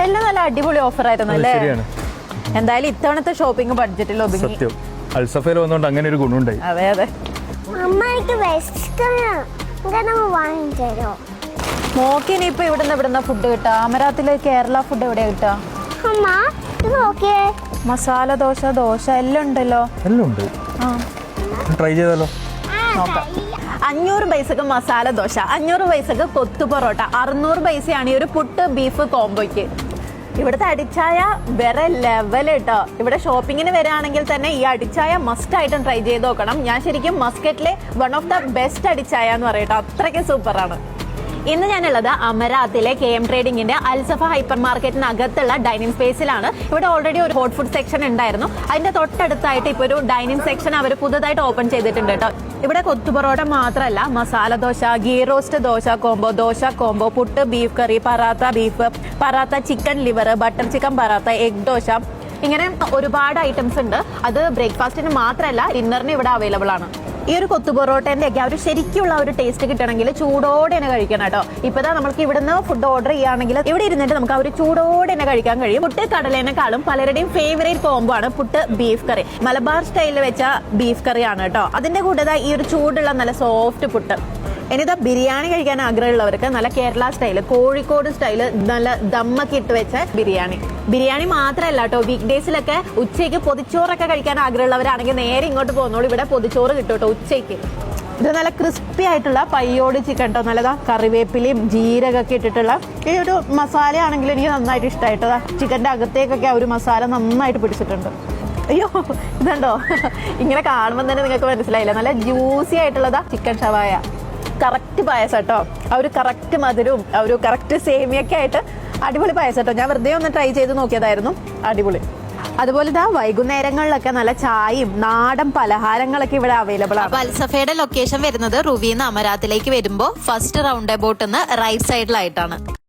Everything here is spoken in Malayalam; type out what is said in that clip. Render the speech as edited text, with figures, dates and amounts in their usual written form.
എല്ലാം നല്ല അടിപൊളി ഓഫർ ആയിരുന്നു അല്ലേ? എന്തായാലും ഇത്തവണത്തെ ഷോപ്പിംഗ് ബഡ്ജറ്റിൽ ഒതുങ്ങി. സത്യം, അൽസഫയിൽ വന്നോണ്ട് അങ്ങനെ ഒരു ഗുണമുണ്ടായി. അതെ അതെ. മോക്കിനി ഇപ്പൊ ഇവിടുന്ന് ഫുഡ് കിട്ടാ? അമരാത്തില് കേരള ഫുഡ് എവിടെയാ കിട്ടാ? മസാല ദോശ, ദോശ എല്ലാം ഉണ്ടല്ലോ. എല്ലാം ഉണ്ട്, ട്രൈ ചെയ്താലോ? നോക്കാം. 500 പൈസക്ക് മസാല ദോശ, 500 പൈസക്ക് കൊത്തു പൊറോട്ട, 600 പൈസയാണ് ഈ ഒരു പുട്ട് ബീഫ് കോംബോയ്ക്ക്. ഇവിടുത്തെ അടിച്ചായ വേറെ ലെവൽ കേട്ടോ. ഇവിടെ ഷോപ്പിങ്ങിന് വരികയാണെങ്കിൽ തന്നെ ഈ അടിച്ചായ മസ്റ്റ് ആയിട്ടും ട്രൈ ചെയ്ത് നോക്കണം. ഞാൻ ശരിക്കും മസ്കറ്റിലെ വൺ ഓഫ് ദ ബെസ്റ്റ് അടിച്ചായ എന്ന് പറയട്ടോ, അത്രയ്ക്ക് സൂപ്പറാണ്. ഇന്ന് ഞാനുള്ളത് അമരാത്തിലെ KM ട്രേഡിങ്ങിന്റെ അൽസഫ ഹൈപ്പർ മാർക്കറ്റിനകത്തുള്ള ഡൈനിങ് സ്പേസിലാണ്. ഇവിടെ ഓൾറെഡി ഒരു ഹോട്ട് ഫുഡ് സെക്ഷൻ ഉണ്ടായിരുന്നു. അതിന്റെ തൊട്ടടുത്തായിട്ട് ഇപ്പൊ ഒരു ഡൈനിങ് സെക്ഷൻ അവർ പുതുതായിട്ട് ഓപ്പൺ ചെയ്തിട്ടുണ്ട് കേട്ടോ. ഇവിടെ കൊത്തുപൊറോട്ട മാത്രമല്ല, masala dosa, ghee roast dosa combo, puttu beef curry, paratha beef, paratha chicken liver, butter chicken paratha, egg dosa, ഇങ്ങനെ ഒരുപാട് ഐറ്റംസ് ഉണ്ട്. അത് ബ്രേക്ക്ഫാസ്റ്റിന് മാത്രമല്ല, ഡിന്നറിന് ഇവിടെ അവൈലബിൾ ആണ്. ഈ ഒരു കൊത്തു പൊറോട്ടേന്റെ ഒക്കെ ഒരു ശരിക്കുള്ള ഒരു ടേസ്റ്റ് കിട്ടണമെങ്കിൽ ചൂടോടെ തന്നെ കഴിക്കണം കേട്ടോ. ഇപ്പതാ നമുക്ക് ഇവിടുന്ന് ഫുഡ് ഓർഡർ ചെയ്യുകയാണെങ്കിൽ ഇവിടെ ഇരുന്നിട്ട് നമുക്ക് ആ ഒരു ചൂടോടെ തന്നെ കഴിക്കാൻ കഴിയും. പുട്ട് കടലേനെക്കാളും പലരുടെയും ഫേവറേറ്റ് കോംബോ ആണ് പുട്ട് ബീഫ് കറി. മലബാർ സ്റ്റൈലിൽ വെച്ച ബീഫ് കറിയാണ് കേട്ടോ. അതിന്റെ കൂടെ ഈ ഒരു ചൂടുള്ള നല്ല സോഫ്റ്റ് പുട്ട്. ഇനിതാ ബിരിയാണി കഴിക്കാൻ ആഗ്രഹമുള്ളവർക്ക് നല്ല കേരള സ്റ്റൈല്, കോഴിക്കോട് സ്റ്റൈല് നല്ല ദമ്മൊക്കെ ഇട്ട് വെച്ച ബിരിയാണി മാത്രമല്ല കേട്ടോ, വീക്ക് ഡേയ്സിലൊക്കെ ഉച്ചയ്ക്ക് പൊതിച്ചോറൊക്കെ കഴിക്കാൻ ആഗ്രഹമുള്ളവരാണെങ്കിൽ നേരെ ഇങ്ങോട്ട് പോകുന്നോളൂ. ഇവിടെ പൊതിച്ചോറ് കിട്ടും കേട്ടോ ഉച്ചയ്ക്ക്. ഇത് നല്ല ക്രിസ്പി ആയിട്ടുള്ള പയ്യോട് ചിക്കൻ കേട്ടോ. നല്ലതാ കറിവേപ്പിലയും ജീരകമൊക്കെ ഇട്ടിട്ടുള്ള ഈ ഒരു മസാല ആണെങ്കിൽ എനിക്ക് നന്നായിട്ട് ഇഷ്ടമായിട്ടതാ. ചിക്കൻ്റെ അകത്തേക്കൊക്കെ ആ ഒരു മസാല നന്നായിട്ട് പിടിച്ചിട്ടുണ്ട്. അയ്യോ ഇതുണ്ടോ, ഇങ്ങനെ കാണുമ്പോൾ തന്നെ നിങ്ങൾക്ക് മനസ്സിലായില്ല, നല്ല ജ്യൂസി ആയിട്ടുള്ളതാ ചിക്കൻ ഷവായ. കറക്റ്റ് പായസം കേട്ടോ, ആ ഒരു കറക്റ്റ് മധുരവും ആ ഒരു കറക്റ്റ് സേമിയൊക്കെ ആയിട്ട് അടിപൊളി പായസം കേട്ടോ. ഞാൻ വെറുതെ ഒന്ന് ട്രൈ ചെയ്ത് നോക്കിയതായിരുന്നു, അടിപൊളി. അതുപോലെ ഇതാ വൈകുന്നേരങ്ങളിലൊക്കെ നല്ല ചായയും നാടൻ പലഹാരങ്ങളൊക്കെ ഇവിടെ അവൈലബിൾ ആണ്. അൽസഫയുടെ ലൊക്കേഷൻ വരുന്നത് റുവിന്ന് അമരാത്തിലേക്ക് വരുമ്പോൾ ഫസ്റ്റ് റൗണ്ട് അബൌട്ട് റൈറ്റ് സൈഡിലായിട്ടാണ്.